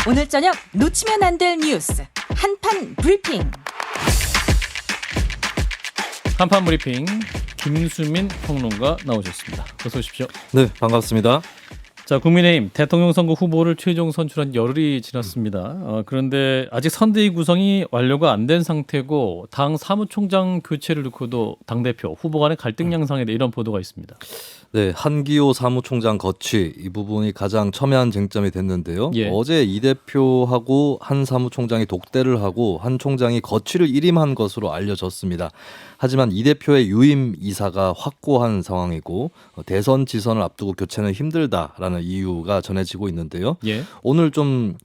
오늘 저녁 놓치면 안 될 뉴스 한판 브리핑. 한판 브리핑 김수민 평론가 나오셨습니다. 어서 오십시오. 네, 반갑습니다. 자, 국민의힘 대통령 선거 후보를 최종 선출한 열흘이 지났습니다. 그런데 아직 선대위 구성이 완료가 안 된 상태고 당 사무총장 교체를 놓고도 당대표 후보 간의 갈등 양상에 대해 이런 보도가 있습니다. 네, 한기호 사무총장 거취 이 부분이 가장 첨예한 쟁점이 됐는데요. 예. 어제 이 대표하고 한 사무총장이 독대를 하고 한 총장이 거취를 일임한 것으로 알려졌습니다. 하지만 이 대표의 유임 이사가 확고한 상황이고 대선 지선을 앞두고 교체는 힘들다라는 이유가 전해지고 있는데요. 예. 오늘 좀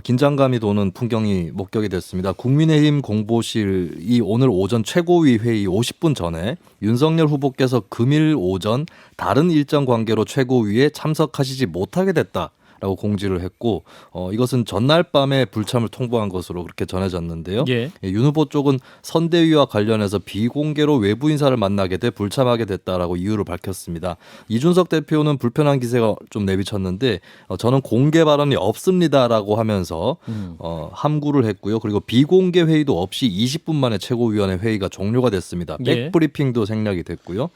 긴장감이 도는 풍경이 목격이 됐습니다. 국민의힘 공보실이 오늘 오전 최고위 회의 50분 전에 윤석열 후보께서 금일 오전 다른 일정 관계로 최고위에 참석하시지 못하게 됐다라고 공지를 했고 이것은 전날 밤에 불참을 통보한 것으로 그렇게 전해졌는데요. 예. 윤 후보 쪽은 선대위와 관련해서 비공개로 외부 인사를 만나게 돼 불참하게 됐다라고 이유를 밝혔습니다. 이준석 대표는 불편한 기세가 좀 내비쳤는데 저는 공개 발언이 없습니다라고 하면서 함구를 했고요. 그리고 비공개 회의도 없이 20분 만에 최고위원회 회의가 종료가 됐습니다. 예. 백브리핑도 생략이 됐고요.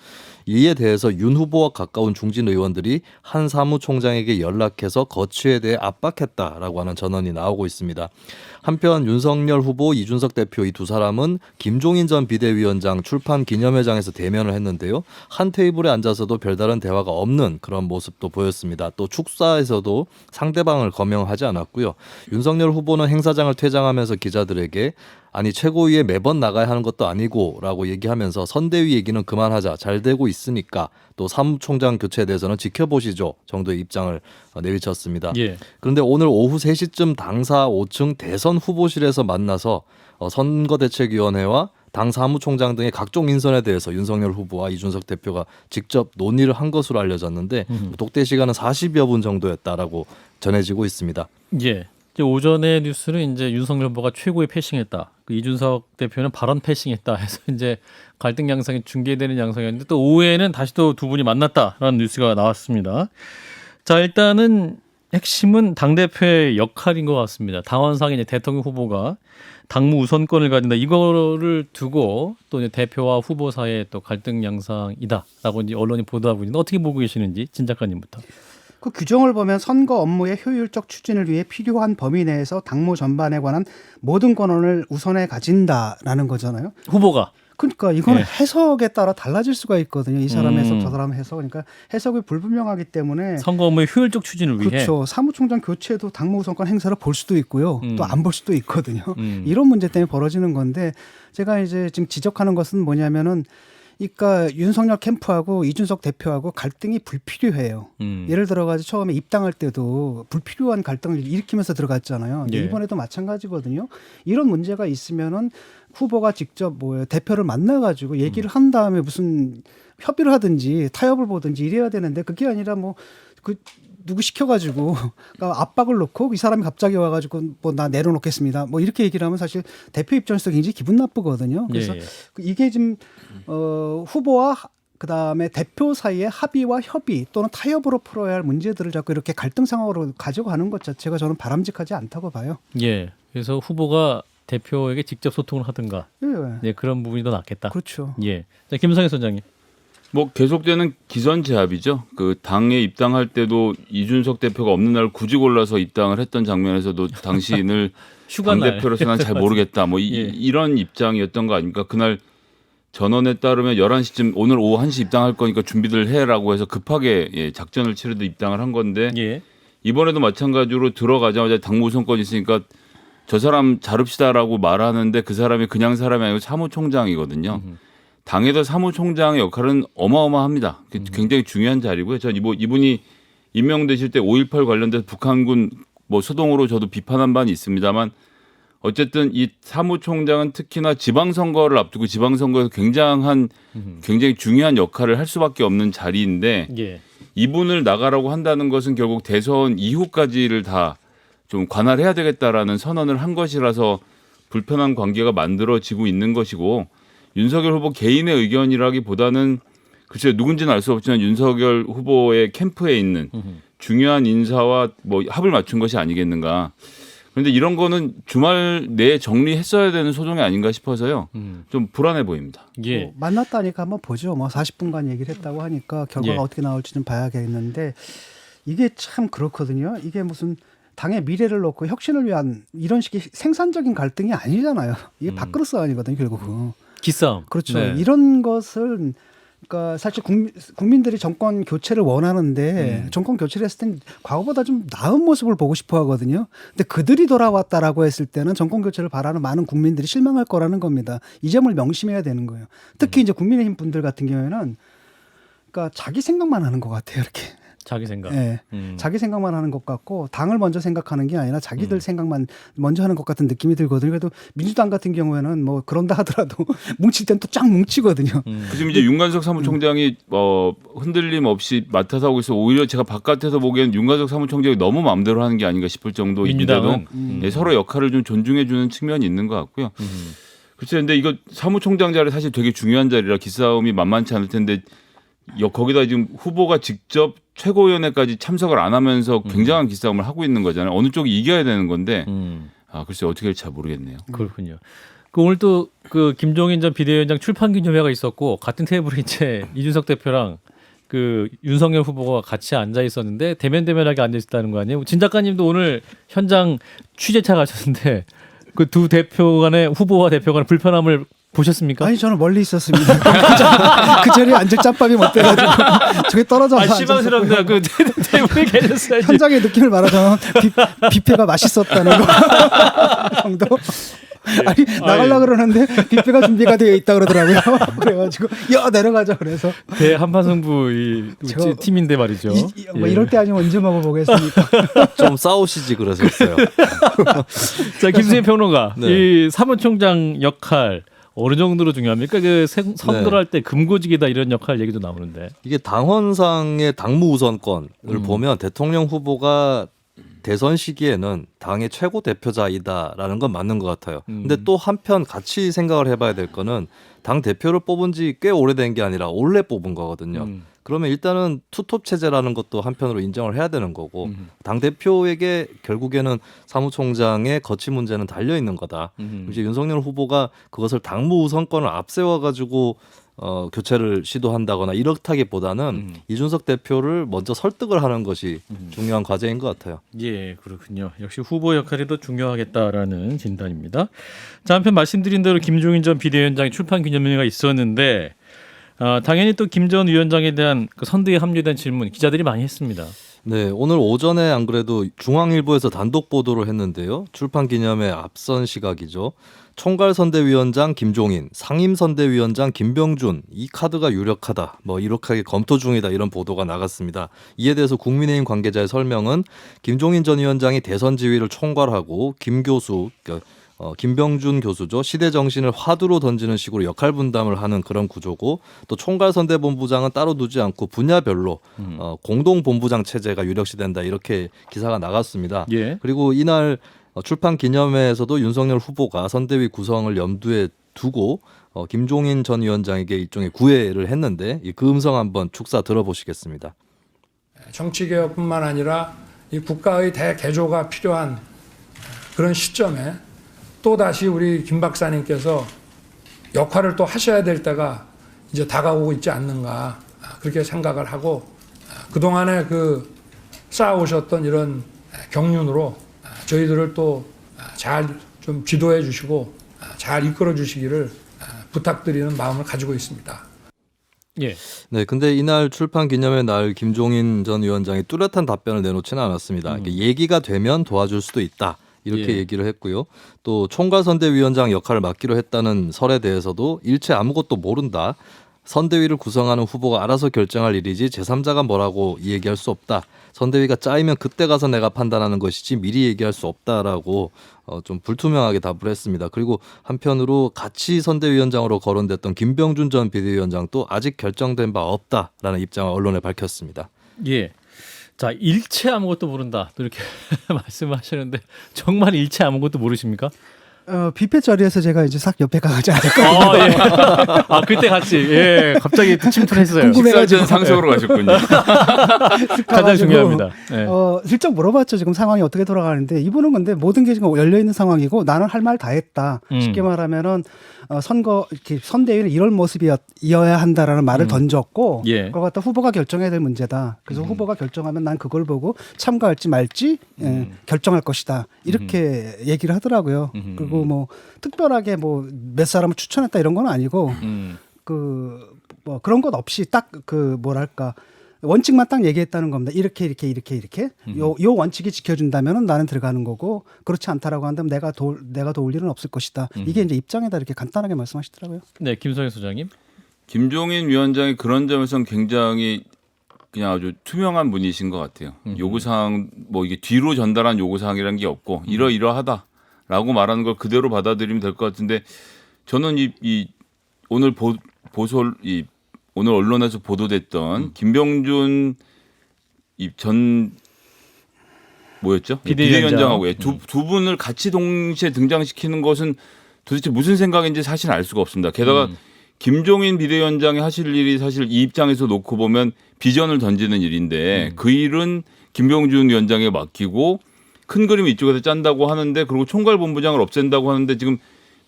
이에 대해서 윤 후보와 가까운 중진 의원들이 한 사무총장에게 연락해서 거취에 대해 압박했다라고 하는 전언이 나오고 있습니다. 한편 윤석열 후보, 이준석 대표 이 두 사람은 김종인 전 비대위원장 출판 기념회장에서 대면을 했는데요. 한 테이블에 앉아서도 별다른 대화가 없는 그런 모습도 보였습니다. 또 축사에서도 상대방을 거명하지 않았고요. 윤석열 후보는 행사장을 퇴장하면서 기자들에게 아니 최고위에 매번 나가야 하는 것도 아니고 라고 얘기하면서 선대위 얘기는 그만하자, 잘 되고 있으니까 또 사무총장 교체에 대해서는 지켜보시죠 정도의 입장을 내비쳤습니다. 예. 그런데 오늘 오후 3시쯤 당사 5층 대선 후보실에서 만나서 선거대책위원회와 당 사무총장 등의 각종 인선에 대해서 윤석열 후보와 이준석 대표가 직접 논의를 한 것으로 알려졌는데 독대 시간은 40여 분 정도였다라고 전해지고 있습니다. 예. 이제 오전의 뉴스는 이제 윤석열 후보가 최고의 패싱했다. 그 이준석 대표는 발언 패싱했다 해서 이제 갈등 양상이 중계되는 양상이었는데 또 오후에는 다시 또 두 분이 만났다라는 뉴스가 나왔습니다. 자, 일단은 핵심은 당대표의 역할인 것 같습니다. 당원상에 이제 대통령 후보가 당무 우선권을 가진다. 이거를 두고 또 이제 대표와 후보 사이에 또 갈등 양상이다라고 이제 언론이 보도하고 있는데 어떻게 보고 계시는지 진 작가님부터. 그 규정을 보면 선거 업무의 효율적 추진을 위해 필요한 범위 내에서 당무 전반에 관한 모든 권한을 우선에 가진다라는 거잖아요. 후보가. 그러니까 이거는 네. 해석에 따라 달라질 수가 있거든요. 이 사람 해석, 저 사람 해석. 그러니까 해석이 불분명하기 때문에 선거 업무의 효율적 추진을 위해. 그렇죠. 사무총장 교체도 당무 우선권 행사를 볼 수도 있고요. 또 안 볼 수도 있거든요. 음. 이런 문제 때문에 벌어지는 건데 제가 이제 지금 지적하는 것은 뭐냐면은 그러니까 윤석열 캠프하고 이준석 대표하고 갈등이 불필요해요. 예를 들어가지고 처음에 입당할 때도 불필요한 갈등을 일으키면서 들어갔잖아요. 근데 예. 이번에도 마찬가지거든요. 이런 문제가 있으면은 후보가 직접 대표를 만나가지고 얘기를 한 다음에 무슨 협의를 하든지 타협을 보든지 이래야 되는데 그게 아니라 누구 시켜가지고 그러니까 압박을 놓고 이 사람이 갑자기 와가지고 나 내려놓겠습니다. 이렇게 얘기를 하면 사실 대표 입장에서 굉장히 기분 나쁘거든요. 그래서 예. 이게 지금 후보와 그다음에 대표 사이의 합의와 협의 또는 타협으로 풀어야 할 문제들을 자꾸 이렇게 갈등 상황으로 가져가는 것 자체가 저는 바람직하지 않다고 봐요. 예. 그래서 후보가 대표에게 직접 소통을 하든가. 예. 네, 그런 부분이 더 낫겠다. 그렇죠. 예. 자, 김성애 소장님. 계속되는 기선제압이죠. 그 당에 입당할 때도 이준석 대표가 없는 날 굳이 골라서 입당을 했던 장면에서도 당신을 휴가 날. 당대표로서 난 잘 모르겠다. 예. 이런 입장이었던 거 아닙니까? 그날 전원에 따르면 11시쯤 오늘 오후 1시 입당할 거니까 준비들 해라고 해서 급하게 작전을 치르듯 입당을 한 건데 예. 이번에도 마찬가지로 들어가자마자 당무 우선권이 있으니까 저 사람 자릅시다라고 말하는데 그 사람이 그냥 사람이 아니고 사무총장이거든요. 당에서 사무총장의 역할은 어마어마합니다. 굉장히 중요한 자리고요. 전 이분이 임명되실 때 5.18 관련돼서 북한군 소동으로 저도 비판한 바는 있습니다만 어쨌든 이 사무총장은 특히나 지방선거를 앞두고 지방선거에서 굉장히 중요한 역할을 할 수밖에 없는 자리인데 예. 이분을 나가라고 한다는 것은 결국 대선 이후까지를 다 좀 관할해야 되겠다라는 선언을 한 것이라서 불편한 관계가 만들어지고 있는 것이고 윤석열 후보 개인의 의견이라기보다는 글쎄요 누군지는 알 수 없지만 윤석열 후보의 캠프에 있는 중요한 인사와 합을 맞춘 것이 아니겠는가. 그런데 이런 거는 주말 내에 정리했어야 되는 소송이 아닌가 싶어서요. 좀 불안해 보입니다. 예. 뭐 만났다니까 한번 보죠. 뭐 40분간 얘기를 했다고 하니까 결과가 예. 어떻게 나올지 좀 봐야겠는데 이게 참 그렇거든요. 이게 무슨 당의 미래를 놓고 혁신을 위한 이런 식의 생산적인 갈등이 아니잖아요. 이게 밥그릇 싸움이거든요, 결국은. 기싸움. 그렇죠. 네. 이런 것을 그러니까 사실 국민들이 정권 교체를 원하는데 정권 교체를 했을 땐 과거보다 좀 나은 모습을 보고 싶어 하거든요. 근데 그들이 돌아왔다라고 했을 때는 정권 교체를 바라는 많은 국민들이 실망할 거라는 겁니다. 이 점을 명심해야 되는 거예요. 특히 이제 국민의힘 분들 같은 경우에는 그러니까 자기 생각만 하는 것 같아요. 이렇게. 자기 생각. 네. 자기 생각만 하는 것 같고 당을 먼저 생각하는 게 아니라 자기들 생각만 먼저 하는 것 같은 느낌이 들거든요. 그래도 민주당 같은 경우에는 뭐 그런다 하더라도 뭉칠 땐 또 쫙 뭉치거든요. 지금 이제 윤관석 사무총장이 흔들림 없이 맡아서 하고 있어. 오히려 제가 바깥에서 보기에는 윤관석 사무총장이 너무 마음대로 하는 게 아닌가 싶을 정도인데도 네, 서로 역할을 좀 존중해주는 측면이 있는 것 같고요. 글쎄, 근데 이거 사무총장 자리 사실 되게 중요한 자리라 기싸움이 만만치 않을 텐데 거기다 지금 후보가 직접 최고위원회까지 참석을 안 하면서 굉장한 기싸움을 하고 있는 거잖아요. 어느 쪽이 이겨야 되는 건데 글쎄 어떻게 될지 잘 모르겠네요. 그렇군요. 그 오늘 또 그 김종인 전 비대위원장 출판 기념회가 있었고 같은 테이블에 이제 이준석 대표랑 그 윤석열 후보가 같이 앉아 있었는데 대면대면하게 앉아 있었다는 거 아니에요? 진 작가님도 오늘 현장 취재차 가셨는데 그 두 대표 간의 후보와 대표 간의 불편함을 보셨습니까? 아니 저는 멀리 있었습니다. 그 자리에 앉을 짬밥이 못 돼가지고 저기 떨어져서 실망스럽다. 그 테이블에 계셨어야지. 현장의 느낌을 말하자면 뷔페가 맛있었다는 거 정도. 아니 나가려 그러는데 뷔페가 준비가 되어 있다 그러더라고요. 그래가지고 야 내려가자 그래서 대한판승부 제가 팀인데 말이죠. 뭐 예. 이럴 때 아니면 언제 먹어보겠습니까? 좀 싸우시지 그러셨어요. 자 김수현 평론가, 네. 이 사무총장 역할 어느 정도로 중요합니까? 그 선거를 할 때 금고직이다 이런 역할 얘기도 나오는데. 이게 당헌상의 당무 우선권을 보면 대통령 후보가 대선 시기에는 당의 최고 대표자이다라는 건 맞는 것 같아요. 근데 또 한편 같이 생각을 해봐야 될 거는 당 대표를 뽑은 지 꽤 오래된 게 아니라 올해 뽑은 거거든요. 그러면 일단은 투톱 체제라는 것도 한편으로 인정을 해야 되는 거고 당 대표에게 결국에는 사무총장의 거취 문제는 달려 있는 거다. 이제 윤석열 후보가 그것을 당무 우선권을 앞세워 가지고 교체를 시도한다거나 이렇다기보다는 이준석 대표를 먼저 설득을 하는 것이 중요한 과제인 것 같아요. 예, 그렇군요. 역시 후보 역할이 더 중요하겠다라는 진단입니다. 자, 한편 말씀드린 대로 김종인 전 비대위원장의 출판 기념회가 있었는데 당연히 또 김 전 위원장에 대한 그 선대위에 합류된 질문 기자들이 많이 했습니다. 네, 오늘 오전에 안 그래도 중앙일보에서 단독 보도를 했는데요. 출판 기념회 앞선 시각이죠. 총괄선대위원장 김종인, 상임선대위원장 김병준 이 카드가 유력하다. 뭐 이렇게 검토 중이다 이런 보도가 나갔습니다. 이에 대해서 국민의힘 관계자의 설명은 김종인 전 위원장이 대선 지휘를 총괄하고 김 교수 김병준 교수죠. 시대 정신을 화두로 던지는 식으로 역할 분담을 하는 그런 구조고 또 총괄선대본부장은 따로 두지 않고 분야별로 공동본부장 체제가 유력시된다 이렇게 기사가 나갔습니다. 예. 그리고 이날 출판 기념회에서도 윤석열 후보가 선대위 구성을 염두에 두고 김종인 전 위원장에게 일종의 구애를 했는데 그 음성 한번 축사 들어보시겠습니다. 정치개혁뿐만 아니라 이 국가의 대개조가 필요한 그런 시점에 또다시 우리 김 박사님께서 역할을 또 하셔야 될 때가 이제 다가오고 있지 않는가 그렇게 생각을 하고 그동안에 그 쌓아오셨던 이런 경륜으로 저희들을 또 잘 좀 지도해 주시고 잘 이끌어 주시기를 부탁드리는 마음을 가지고 있습니다. 예. 네, 근데 이날 출판 기념회 날 김종인 전 위원장이 뚜렷한 답변을 내놓지는 않았습니다. 이게 얘기가 되면 도와줄 수도 있다. 이렇게 예. 얘기를 했고요. 또 총괄선대위원장 역할을 맡기로 했다는 설에 대해서도 일체 아무것도 모른다. 선대위를 구성하는 후보가 알아서 결정할 일이지 제3자가 뭐라고 얘기할 수 없다. 선대위가 짜이면 그때 가서 내가 판단하는 것이지 미리 얘기할 수 없다라고 좀 불투명하게 답을 했습니다. 그리고 한편으로 같이 선대위원장으로 거론됐던 김병준 전 비대위원장도 아직 결정된 바 없다라는 입장을 언론에 밝혔습니다. 예. 자, 일체 아무것도 모른다. 또 이렇게 말씀하시는데 정말 일체 아무것도 모르십니까? 뷔페 자리에서 제가 이제 싹 옆에 가지 않을까. 예. 아 그때 같이 예 갑자기 또 침투했어요. 궁금해가지고. 식사 전 상석으로 가셨군요. 가장 가가지고, 중요합니다. 예. 슬쩍 물어봤죠. 지금 상황이 어떻게 돌아가는데 이분은 근데 모든 게 지금 열려 있는 상황이고 나는 할 말 다 했다. 쉽게 말하면은 선거 이렇게 선대위는 이런 모습이어야 한다라는 말을 던졌고 예. 그걸 갖다 후보가 결정해야 될 문제다. 그래서 후보가 결정하면 난 그걸 보고 참가할지 말지 결정할 것이다. 이렇게 얘기를 하더라고요. 그리고 뭐 특별하게 뭐 몇 사람을 추천했다 이런 건 아니고 그 뭐 그런 것 없이 딱 그 뭐랄까 원칙만 딱 얘기했다는 겁니다. 이렇게 요 원칙이 지켜준다면은 나는 들어가는 거고 그렇지 않다라고 한다면 내가 도울 일은 없을 것이다. 이게 이제 입장에다 이렇게 간단하게 말씀하시더라고요. 네, 김성현 소장님. 김종인 위원장이 그런 점에서는 굉장히 그냥 아주 투명한 분이신 것 같아요. 요구사항 뭐 이게 뒤로 전달한 요구사항이라는 게 없고 이러이러하다라고 말하는 걸 그대로 받아들이면 될 것 같은데 저는 이 오늘 오늘 언론에서 보도됐던 김병준 전 뭐였죠? 비대위원장하고 두 분을 같이 동시에 등장시키는 것은 도대체 무슨 생각인지 사실 알 수가 없습니다. 게다가 김종인 비대위원장이 하실 일이 사실 이 입장에서 놓고 보면 비전을 던지는 일인데 그 일은 김병준 위원장에 맡기고 큰 그림 이쪽에서 짠다고 하는데 그리고 총괄본부장을 없앤다고 하는데 지금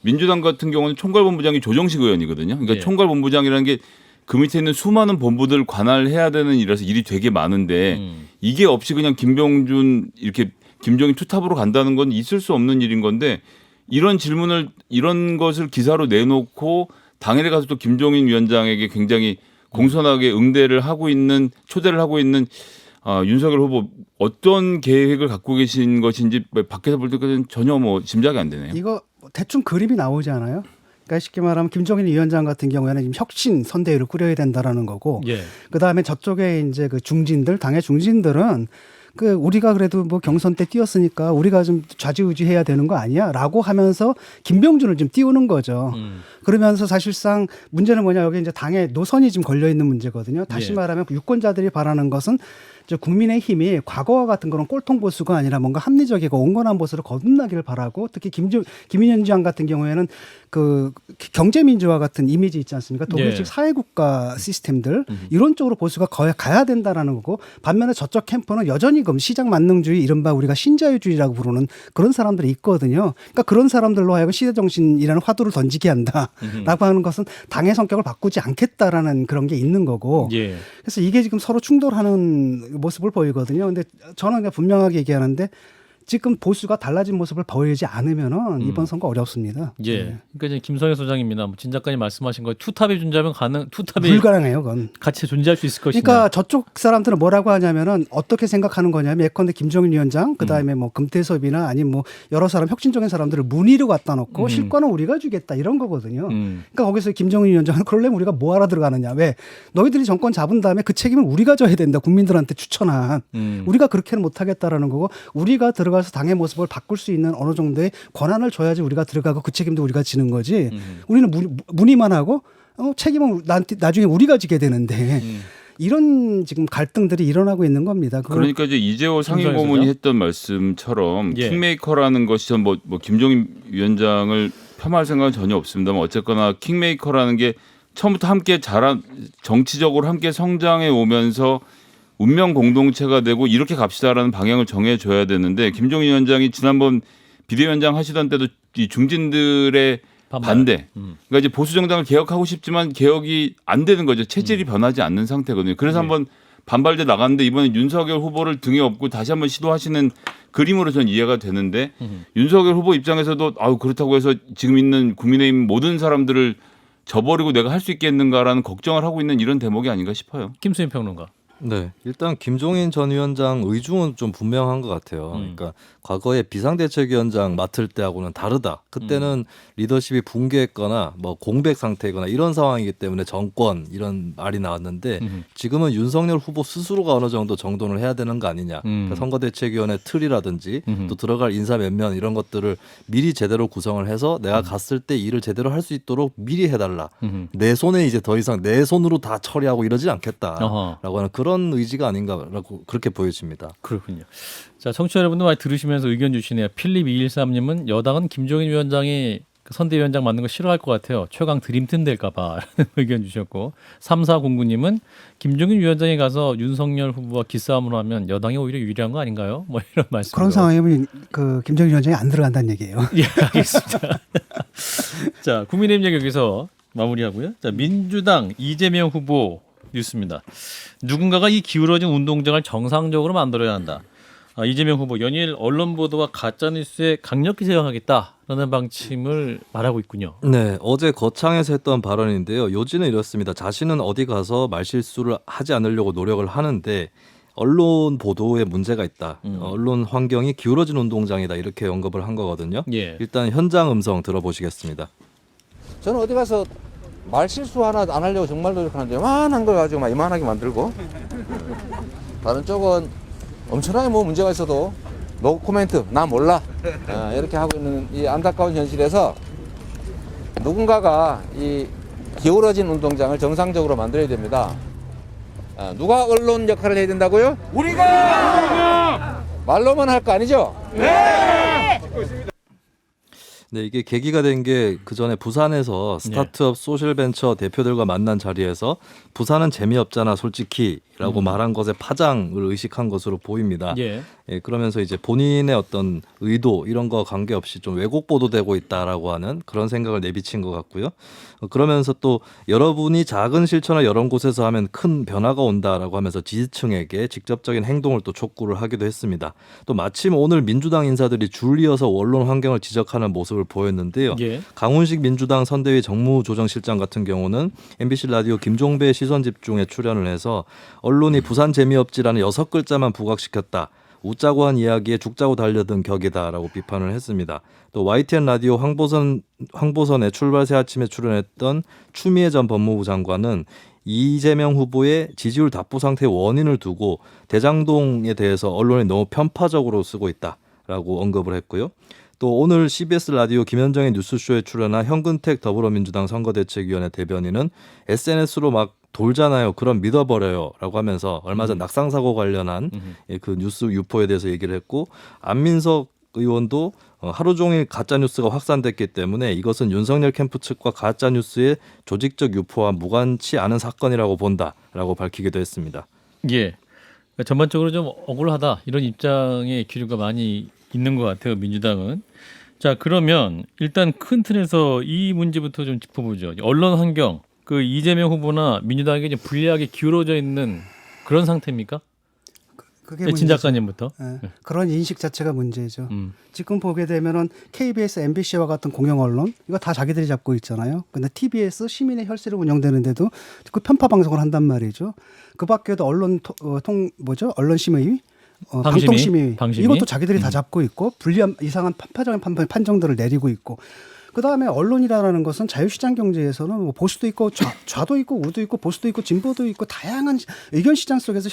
민주당 같은 경우는 총괄본부장이 조정식 의원이거든요. 그러니까 예. 총괄본부장이라는 게 그 밑에 있는 수많은 본부들 관할해야 되는 일이라서 일이 되게 많은데 이게 없이 그냥 김병준 이렇게 김종인 투탑으로 간다는 건 있을 수 없는 일인 건데 이런 것을 기사로 내놓고 당일에 가서 또 김종인 위원장에게 굉장히 공손하게 초대를 하고 있는 윤석열 후보 어떤 계획을 갖고 계신 것인지 밖에서 볼 때까지는 전혀 뭐 짐작이 안 되네요. 이거 대충 그림이 나오지 않아요? 그러니까 쉽게 말하면 김종인 위원장 같은 경우에는 지금 혁신 선대위를 꾸려야 된다라는 거고, 예. 그 다음에 저쪽에 이제 그 당의 중진들은 그 우리가 그래도 뭐 경선 때 뛰었으니까 우리가 좀 좌지우지해야 되는 거 아니야?라고 하면서 김병준을 좀 띄우는 거죠. 그러면서 사실상 문제는 뭐냐 여기 이제 당의 노선이 지금 걸려 있는 문제거든요. 다시 예. 말하면 유권자들이 바라는 것은 국민의힘이 과거와 같은 그런 꼴통 보수가 아니라 뭔가 합리적이고 온건한 보수를 거듭나기를 바라고 특히 김위원장 같은 경우에는 그 경제민주화 같은 이미지 있지 않습니까? 독일식 예. 사회국가 시스템들 이런 쪽으로 보수가 가야 된다라는 거고 반면에 저쪽 캠프는 여전히 시장 만능주의 이른바 우리가 신자유주의라고 부르는 그런 사람들이 있거든요. 그러니까 그런 사람들로 하여금 시대정신이라는 화두를 던지게 한다라고 하는 것은 당의 성격을 바꾸지 않겠다라는 그런 게 있는 거고 예. 그래서 이게 지금 서로 충돌하는 모습을 보이거든요. 근데 저는 그냥 분명하게 얘기하는데 지금 보수가 달라진 모습을 보이지 않으면은 이번 선거 어렵습니다. 예. 네. 그러니까 이제 김성현 소장입니다. 뭐 진 작가님 말씀하신 거에 투탑이 존재하면 투탑이 불가능해요, 그건. 같이 존재할 수 있을 것이냐. 그러니까 저쪽 사람들은 뭐라고 하냐면은 어떻게 생각하는 거냐면 예컨대 김종인 위원장, 그다음에 뭐 금태섭이나 아니면 뭐 여러 사람 혁신적인 사람들을 문의로 갖다 놓고 실권은 우리가 주겠다 이런 거거든요. 그러니까 거기서 김종인 위원장은 그러려면 우리가 뭐 하러 들어가느냐. 왜? 너희들이 정권 잡은 다음에 그 책임을 우리가 져야 된다. 국민들한테 추천한. 우리가 그렇게는 못 하겠다라는 거고 우리가 들어가서 당의 모습을 바꿀 수 있는 어느 정도의 권한을 줘야지 우리가 들어가고 그 책임도 우리가 지는 거지. 우리는 문의만 하고 책임은 나중에 우리가 지게 되는데 이런 지금 갈등들이 일어나고 있는 겁니다. 그러니까 이제 이재호 상임고문이 했던 말씀처럼 예. 킹메이커라는 것이 전 뭐 김종인 위원장을 폄하할 생각은 전혀 없습니다만 어쨌거나 킹메이커라는 게 처음부터 함께 정치적으로 함께 성장해 오면서 운명 공동체가 되고 이렇게 갑시다라는 방향을 정해줘야 되는데 김종인 위원장이 지난번 비대위원장 하시던 때도 이 중진들의 반대. 그러니까 이제 보수 정당을 개혁하고 싶지만 개혁이 안 되는 거죠. 체질이 변하지 않는 상태거든요. 그래서 한번 반발돼 나갔는데 이번에 윤석열 후보를 등에 업고 다시 한번 시도하시는 그림으로 전 이해가 되는데 윤석열 후보 입장에서도 그렇다고 해서 지금 있는 국민의힘 모든 사람들을 저버리고 내가 할 수 있겠는가라는 걱정을 하고 있는 이런 대목이 아닌가 싶어요. 김수인 평론가. 네, 일단 김종인 전 위원장 의중은 좀 분명한 것 같아요. 그러니까 과거에 비상대책위원장 맡을 때하고는 다르다. 그때는 리더십이 붕괴했거나 뭐 공백 상태거나 이런 상황이기 때문에 정권 이런 말이 나왔는데 지금은 윤석열 후보 스스로가 어느 정도 정돈을 해야 되는 거 아니냐. 그러니까 선거대책위원회 틀이라든지 또 들어갈 인사 면면 이런 것들을 미리 제대로 구성을 해서 내가 갔을 때 일을 제대로 할 수 있도록 미리 해달라. 내 손에 이제 더 이상 내 손으로 다 처리하고 이러지 않겠다라고 하는 그런 그런 의지가 아닌가라고 그렇게 보여집니다. 그렇군요. 자, 청취자 여러분도 많이 들으시면서 의견 주시네요. 필립 213님은 여당은 김종인 위원장이 선대위원장 맡는 거 싫어할 것 같아요. 최강 드림팀 될까봐 의견 주셨고 3409님은 김종인 위원장이 가서 윤석열 후보와 기싸움을 하면 여당이 오히려 유리한 거 아닌가요? 뭐 이런 말씀. 그런 상황이면 그 김정일 위원장이 안 들어간다는 얘기예요. 예, 알겠습니다. 자, 국민의힘 얘기 여기서 마무리하고요. 자, 민주당 이재명 후보 뉴스입니다. 누군가가 이 기울어진 운동장을 정상적으로 만들어야 한다. 이재명 후보 연일 언론 보도와 가짜 뉴스에 강력히 제어하겠다라는 방침을 말하고 있군요. 네, 어제 거창에서 했던 발언인데요. 요지는 이렇습니다. 자신은 어디 가서 말실수를 하지 않으려고 노력을 하는데 언론 보도에 문제가 있다. 언론 환경이 기울어진 운동장이다. 이렇게 언급을 한 거거든요. 예. 일단 현장 음성 들어보시겠습니다. 저는 어디 가서 말 실수 하나 안 하려고 정말 노력하는데 이만한 걸 가지고 막 이만하게 만들고 다른 쪽은 엄청나게 뭐 문제가 있어도 노 코멘트 나 몰라 이렇게 하고 있는 이 안타까운 현실에서 누군가가 이 기울어진 운동장을 정상적으로 만들어야 됩니다. 누가 언론 역할을 해야 된다고요? 우리가! 말로만 할 거 아니죠? 네, 이게 계기가 된 게 그 전에 부산에서 스타트업 소셜벤처 대표들과 만난 자리에서 부산은 재미없잖아 솔직히라고 말한 것에 파장을 의식한 것으로 보입니다. 예. 예, 그러면서 이제 본인의 어떤 의도 이런 거 관계없이 좀 왜곡 보도되고 있다라고 하는 그런 생각을 내비친 것 같고요. 그러면서 또 여러분이 작은 실천을 여러 곳에서 하면 큰 변화가 온다라고 하면서 지지층에게 직접적인 행동을 또 촉구를 하기도 했습니다. 또 마침 오늘 민주당 인사들이 줄이어서 언론 환경을 지적하는 모습을 보였는데요. 예. 강훈식 민주당 선대위 정무조정실장 같은 경우는 MBC 라디오 김종배 시선집중에 출연을 해서 언론이 부산 재미없지라는 6글자만 부각시켰다. 웃자고 한 이야기에 죽자고 달려든 격이다라고 비판을 했습니다. 또 YTN 라디오 황보선의 출발 새 아침에 출연했던 추미애 전 법무부 장관은 이재명 후보의 지지율 답보 상태의 원인을 두고 대장동에 대해서 언론이 너무 편파적으로 쓰고 있다라고 언급을 했고요. 또 오늘 CBS 라디오 김현정의 뉴스쇼에 출연한 현근택 더불어민주당 선거대책위원회 대변인은 SNS로 막 돌잖아요. 그럼 믿어버려요. 라고 하면서 얼마 전 낙상사고 관련한 그 뉴스 유포에 대해서 얘기를 했고 안민석 의원도 하루 종일 가짜뉴스가 확산됐기 때문에 이것은 윤석열 캠프 측과 가짜뉴스의 조직적 유포와 무관치 않은 사건이라고 본다라고 밝히기도 했습니다. 예. 그러니까 전반적으로 좀 억울하다 이런 입장의 기류가 많이 있는 것 같아요. 민주당은. 자, 그러면 일단 큰 틀에서 이 문제부터 좀 짚어보죠. 언론 환경. 그 이재명 후보나 민주당에게 이제 불리하게 기울어져 있는 그런 상태입니까? 그게 진 작가님부터. 예, 그런 인식 자체가 문제죠. 지금 보게 되면은 KBS, MBC와 같은 공영 언론 이거 다 자기들이 잡고 있잖아요. 근데 TBS 시민의 혈세로 운영되는데도 그 편파 방송을 한단 말이죠. 그 밖에도 언론심의 방통심의 이것도 자기들이 다 잡고 있고 불리한 이상한 편파적인 판정들을 내리고 있고 그다음에 언론이라는 것은 자유시장 경제에서는 뭐 보수도 있고 좌도 있고 우도 있고 보수도 있고 진보도 있고 다양한 의견 시장 속에서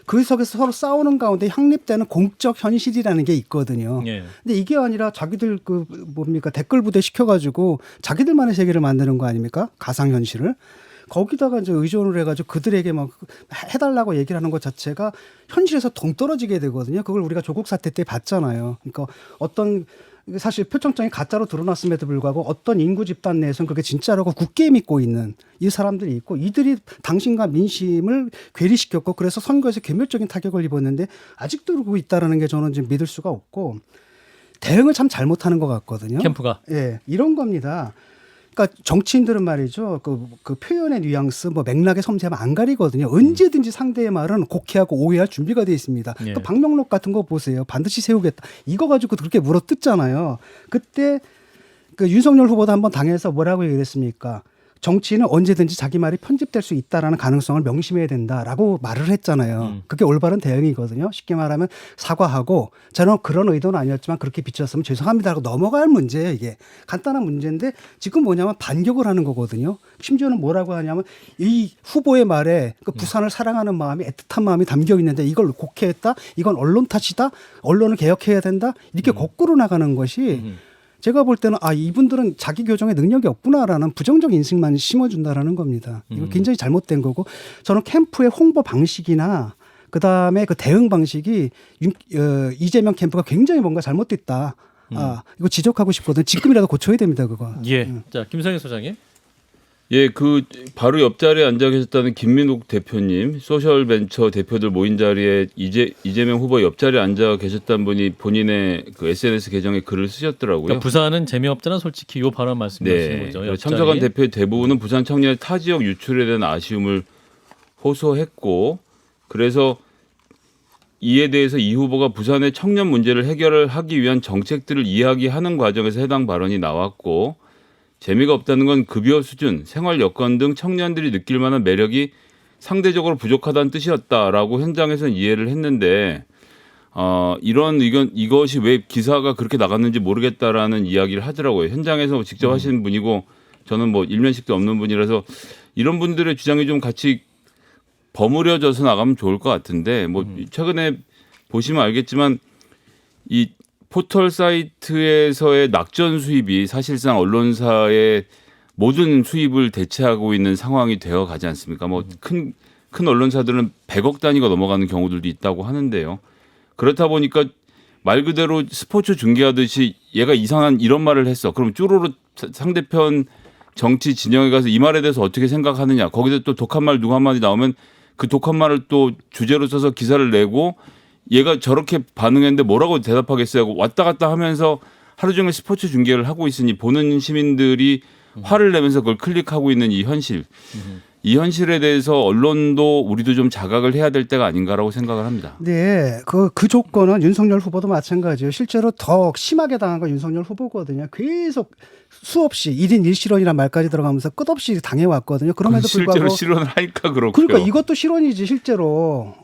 그 속에서 서로 싸우는 가운데 확립되는 공적 현실이라는 게 있거든요. 예. 근데 이게 아니라 자기들 댓글 부대 시켜가지고 자기들만의 세계를 만드는 거 아닙니까? 가상 현실을. 거기다가 이제 의존을 해가지고 그들에게 막 해달라고 얘기를 하는 것 자체가 현실에서 동떨어지게 되거든요. 그걸 우리가 조국 사태 때 봤잖아요. 그러니까 사실 표창장이 가짜로 드러났음에도 불구하고 어떤 인구 집단 내에서는 그게 진짜라고 굳게 믿고 있는 이 사람들이 있고 이들이 당신과 민심을 괴리시켰고 그래서 선거에서 괴멸적인 타격을 입었는데 아직도 그러고 있다는 게 저는 지금 믿을 수가 없고 대응을 참 잘못하는 것 같거든요. 캠프가. 예, 이런 겁니다. 그러니까 정치인들은 말이죠. 그 표현의 뉘앙스, 맥락의 섬세함 안 가리거든요. 언제든지 상대의 말은 곡해하고 오해할 준비가 돼 있습니다. 예. 그 방명록 같은 거 보세요. 반드시 세우겠다. 이거 가지고 그렇게 물어뜯잖아요. 그때 그 윤석열 후보도 한번 당해서 뭐라고 얘기했습니까? 정치인은 언제든지 자기 말이 편집될 수 있다라는 가능성을 명심해야 된다라고 말을 했잖아요. 그게 올바른 대응이거든요. 쉽게 말하면 사과하고 저는 그런 의도는 아니었지만 그렇게 비쳤으면 죄송합니다라고 넘어갈 문제예요. 이게 간단한 문제인데 지금 뭐냐면 반격을 하는 거거든요. 심지어는 뭐라고 하냐면 이 후보의 말에 그 부산을 사랑하는 마음이 애틋한 마음이 담겨 있는데 이걸 곡해했다. 이건 언론 탓이다. 언론을 개혁해야 된다. 이렇게 거꾸로 나가는 것이 제가 볼 때는 이분들은 자기 교정에 능력이 없구나라는 부정적 인식만 심어준다라는 겁니다. 이거 굉장히 잘못된 거고 저는 캠프의 홍보 방식이나 그다음에 그 대응 방식이 이재명 캠프가 굉장히 뭔가 잘못됐다. 이거 지적하고 싶거든. 지금이라도 고쳐야 됩니다. 그거. 예. 자, 김성희 소장님. 예, 그 바로 옆자리에 앉아 계셨다는 김민욱 대표님, 소셜벤처 대표들 모인 자리에 이재명 후보 옆자리에 앉아 계셨다는 분이 본인의 그 SNS 계정에 글을 쓰셨더라고요. 그러니까 부산은 재미없잖아 솔직히 요 발언 말씀하시는 네, 거죠. 참석한 대표의 대부분은 부산 청년의 타 지역 유출에 대한 아쉬움을 호소했고, 그래서 이에 대해서 이 후보가 부산의 청년 문제를 해결하기 위한 정책들을 이야기하는 과정에서 해당 발언이 나왔고, 재미가 없다는 건 급여 수준, 생활 여건 등 청년들이 느낄 만한 매력이 상대적으로 부족하다는 뜻이었다라고 현장에서는 이해를 했는데 이런 의견 이것이 왜 기사가 그렇게 나갔는지 모르겠다라는 이야기를 하더라고요. 현장에서 직접 하시는 분이고 저는 뭐 일면식도 없는 분이라서 이런 분들의 주장이 좀 같이 버무려져서 나가면 좋을 것 같은데 뭐 최근에 보시면 알겠지만 이 포털 사이트에서의 낙전 수입이 사실상 언론사의 모든 수입을 대체하고 있는 상황이 되어 가지 않습니까? 뭐 큰 언론사들은 100억 단위가 넘어가는 경우들도 있다고 하는데요. 그렇다 보니까 말 그대로 스포츠 중계하듯이 얘가 이상한 이런 말을 했어. 그럼 쭈루루 상대편 정치 진영에 가서 이 말에 대해서 어떻게 생각하느냐. 거기서 또 독한 말 누구 한마디 나오면 그 독한 말을 또 주제로 써서 기사를 내고 얘가 저렇게 반응했는데 뭐라고 대답하겠어요? 왔다 갔다 하면서 하루 종일 스포츠 중계를 하고 있으니 보는 시민들이 화를 내면서 그걸 클릭하고 있는 이 현실. 이 현실에 대해서 언론도 우리도 좀 자각을 해야 될 때가 아닌가라고 생각을 합니다. 네, 그 조건은 윤석열 후보도 마찬가지예요. 실제로 더 심하게 당한 건 윤석열 후보거든요. 계속 수없이 1인 1실언이라는 말까지 들어가면서 끝없이 당해왔거든요. 그럼에도 실제로 불구하고 실언을 하니까 그렇고요. 그러니까 이것도 실언이지 실제로.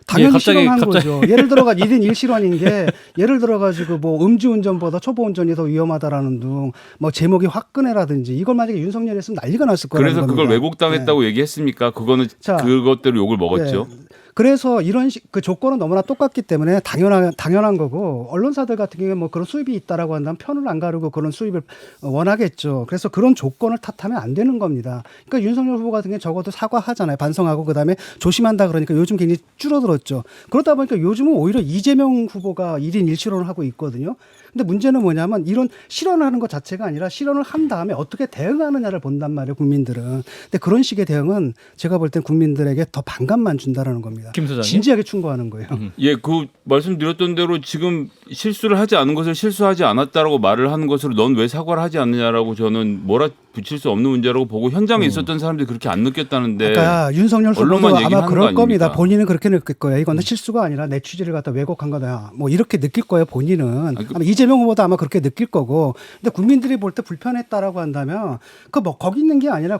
당연히 갑자기 실언한 거죠. 예를 들어가 1인 1실언인 게 예를 들어가지고 뭐 음주운전보다 초보운전이 더 위험하다라는 등 뭐 제목이 화끈해라든지 이걸 만약에 윤석열이 했으면 난리가 났을 거라는 그래서 겁니다. 그걸 왜곡당했다고 얘기했습니까? 그거는 자, 그것대로 욕을 먹었죠. 네. 그래서 이런 그 조건은 너무나 똑같기 때문에 당연한 거고 언론사들 같은 경우에 뭐 그런 수입이 있다라고 한다면 편을 안 가르고 그런 수입을 원하겠죠. 그래서 그런 조건을 탓하면 안 되는 겁니다. 그러니까 윤석열 후보 같은 경우에 적어도 사과하잖아요. 반성하고 그다음에 조심한다 그러니까 요즘 굉장히 줄어들었죠. 그러다 보니까 요즘은 오히려 이재명 후보가 1인 1실언을 하고 있거든요. 근데 문제는 뭐냐면 이런 실언하는 것 자체가 아니라 실언을 한 다음에 어떻게 대응하느냐를 본단 말이에요, 국민들은. 근데 그런 식의 대응은 제가 볼 땐 국민들에게 더 반감만 준다라는 겁니다. 김 소장님. 진지하게 충고하는 거예요. 예, 그 말씀드렸던 대로 지금 실수를 하지 않은 것을 실수하지 않았다라고 말을 하는 것으로 넌 왜 사과를 하지 않느냐라고 저는 몰아붙일 수 없는 문제라고 보고 현장에 있었던 사람들이 그렇게 안 느꼈다는데. 그러니까 윤석열 후보도 언론만 아마 얘기하는 그럴 거 겁니다. 아닙니까? 본인은 그렇게 느낄 거예요. 이건 실수가 아니라 내 취지를 갖다 왜곡한 거다. 뭐 이렇게 느낄 거예요. 본인은. 아마 이재명 후보도 아마 그렇게 느낄 거고. 근데 국민들이 볼 때 불편했다라고 한다면 그 뭐 거기 있는 게 아니라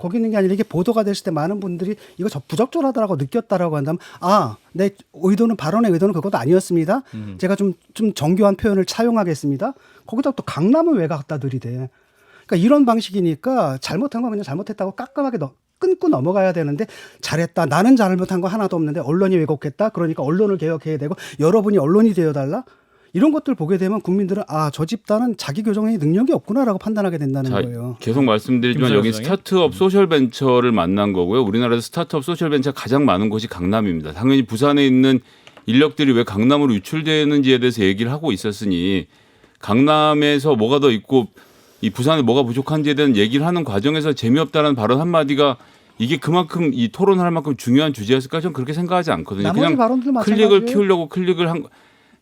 이게 보도가 됐을 때 많은 분들이 이거 부적절하다라고 느꼈다라고 한다면 내 발언의 의도는 그것도 아니었습니다. 제가 좀 정교한 표현을 차용하겠습니다. 거기다 또 강남은 왜 갖다 들이대. 그러니까 이런 방식이니까 잘못한 건 그냥 잘못했다고 깜깜하게 끊고 넘어가야 되는데 잘했다. 나는 잘못한 거 하나도 없는데 언론이 왜곡했다. 그러니까 언론을 개혁해야 되고 여러분이 언론이 되어달라. 이런 것들 보게 되면 국민들은 저 집단은 자기 교정에 능력이 없구나라고 판단하게 된다는 거예요. 계속 말씀드리지만 여기 스타트업 소셜벤처를 만난 거고요. 우리나라에서 스타트업 소셜벤처가 가장 많은 곳이 강남입니다. 당연히 부산에 있는 인력들이 왜 강남으로 유출되는지에 대해서 얘기를 하고 있었으니 강남에서 뭐가 더 있고 이 부산에 뭐가 부족한지에 대한 얘기를 하는 과정에서 재미없다는 발언 한마디가 이게 그만큼 이 토론을 할 만큼 중요한 주제였을까 저는 그렇게 생각하지 않거든요. 그냥 클릭을 키우려고 클릭을 한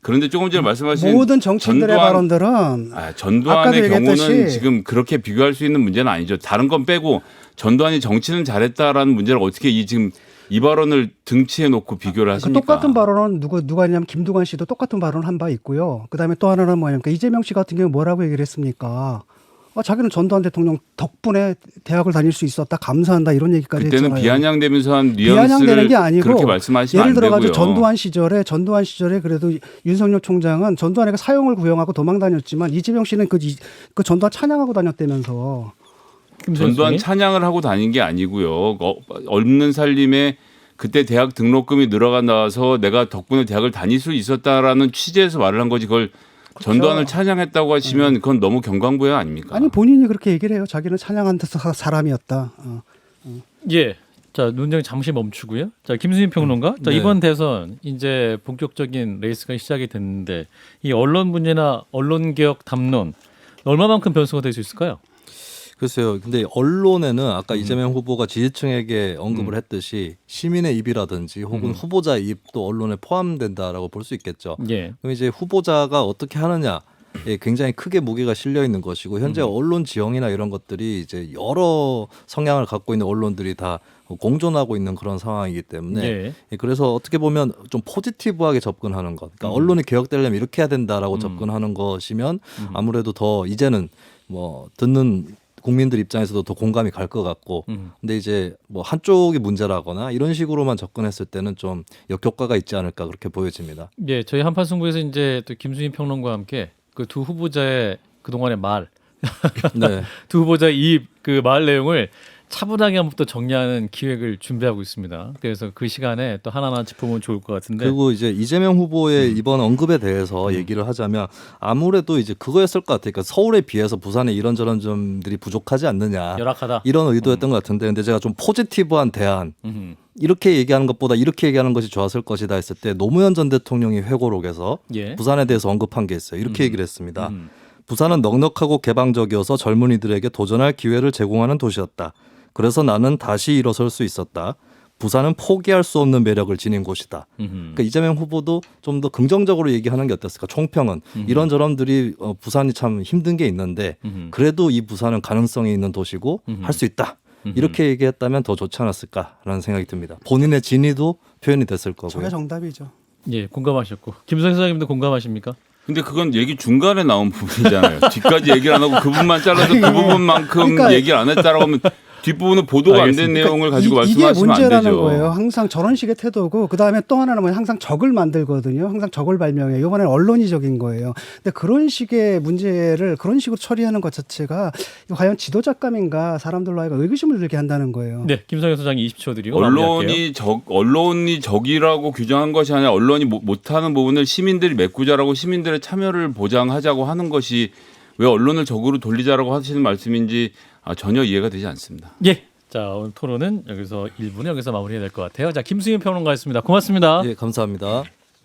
그런데 조금 전에 말씀하신 모든 정치인들의 발언들은 전두환의 경우는 지금 그렇게 비교할 수 있는 문제는 아니죠. 다른 건 빼고 전두환이 정치는 잘했다라는 문제를 어떻게 지금 이 발언을 등치해 놓고 비교를 하십니까? 똑같은 발언은 누가 했냐면 김두관 씨도 똑같은 발언을 한 바 있고요. 그다음에 또 하나는 뭐냐면 이재명 씨 같은 경우 뭐라고 얘기를 했습니까? 자기는 전두환 대통령 덕분에 대학을 다닐 수 있었다. 감사한다. 이런 얘기까지 그때는 했잖아요. 비아냥대면서 한 비아냥대는 게 아니고 그렇게 말씀하시면 예를 들어 가지고 되고요. 전두환 시절에 그래도 윤석열 총장은 전두환에게 사형을 구형하고 도망 다녔지만 이재명 씨는 그 전두환 찬양하고 다녔다면서. 전두환 찬양을 하고 다닌 게 아니고요. 없는 살림에 그때 대학 등록금이 늘어가 나와서 내가 덕분에 대학을 다닐 수 있었다라는 취지에서 말을 한 거지 그걸 전두환을 찬양했다고 하시면 그건 너무 경강부회 아닙니까? 아니 본인이 그렇게 얘기를 해요. 자기는 찬양한 데서 사람이었다. 예. 자, 논쟁 잠시 멈추고요. 자, 김수민 평론가. 자, 네. 이번 대선 이제 본격적인 레이스가 시작이 됐는데 이 언론 문제나 언론 개혁 담론 얼마만큼 변수가 될 수 있을까요? 글쎄요. 근데 언론에는 아까 이재명 후보가 지지층에게 언급을 했듯이 시민의 입이라든지 혹은 후보자 입도 언론에 포함된다라고 볼 수 있겠죠. 예. 그럼 이제 후보자가 어떻게 하느냐. 예, 굉장히 크게 무게가 실려 있는 것이고 현재 언론 지형이나 이런 것들이 이제 여러 성향을 갖고 있는 언론들이 다 공존하고 있는 그런 상황이기 때문에 예. 예, 그래서 어떻게 보면 좀 포지티브하게 접근하는 것, 그러니까 언론이 개혁되려면 이렇게 해야 된다라고 접근하는 것이면 아무래도 더 이제는 뭐 듣는 국민들 입장에서도 더 공감이 갈 것 같고, 근데 이제 뭐 한쪽이 문제라거나 이런 식으로만 접근했을 때는 좀 역효과가 있지 않을까 그렇게 보여집니다. 예, 저희 한판 승부에서 이제 또 김수민 평론가와 함께 그 두 후보자의 그동안의 말, 네. 두 후보자의 그 말 내용을 차분하게 한번 또 정리하는 기획을 준비하고 있습니다. 그래서 그 시간에 또 하나하나 짚어보면 좋을 것 같은데. 그리고 이제 이재명 후보의 이번 언급에 대해서 얘기를 하자면 아무래도 이제 그거였을 것 같아요. 그러니까 서울에 비해서 부산에 이런저런 점들이 부족하지 않느냐. 열악하다. 이런 의도였던 것 같은데, 근데 제가 좀 포지티브한 대안, 음흠. 이렇게 얘기하는 것보다 이렇게 얘기하는 것이 좋았을 것이다 했을 때 노무현 전 대통령이 회고록에서 예. 부산에 대해서 언급한 게 있어요. 이렇게 얘기를 했습니다. 부산은 넉넉하고 개방적이어서 젊은이들에게 도전할 기회를 제공하는 도시였다. 그래서 나는 다시 일어설 수 있었다. 부산은 포기할 수 없는 매력을 지닌 곳이다. 그러니까 이재명 후보도 좀 더 긍정적으로 얘기하는 게 어땠을까? 총평은 이런저런들이 부산이 참 힘든 게 있는데 그래도 이 부산은 가능성이 있는 도시고 할 수 있다. 이렇게 얘기했다면 더 좋지 않았을까라는 생각이 듭니다. 본인의 진의도 표현이 됐을 거고요. 저게 정답이죠. 예, 공감하셨고 김성희 소장님도 공감하십니까? 근데 그건 얘기 중간에 나온 부분이잖아요. 뒤까지 얘기를 안 하고 그 부분만 잘라서 그 부분만큼 그러니까 얘기를 안 했다라고 하면 뒷부분은 보도가 안 된 알겠습니다. 내용을 가지고 이게 말씀하시면 안 문제라는 되죠. 거예요. 항상 저런 식의 태도고 그다음에 또 하나는 뭐냐면 항상 적을 만들거든요. 항상 적을 발명해요. 이번에는 언론이적인 거예요. 근데 그런 식의 문제를 그런 식으로 처리하는 것 자체가 이거 과연 지도자감인가 사람들로 하여금 의구심을 들게 한다는 거예요. 네, 김성희 소장이 20초 드리고 마무리할게요. 언론이 적이라고 규정한 것이 아니라 언론이 못하는 부분을 시민들이 메꾸자라고 시민들의 참여를 보장하자고 하는 것이 왜 언론을 적으로 돌리자라고 하시는 말씀인지 전혀 이해가 되지 않습니다. 예. 자, 오늘 토론은 여기서 1부는 여기서 마무리해야 될 것 같아요. 자, 김수민 평론가였습니다. 고맙습니다. 예, 감사합니다.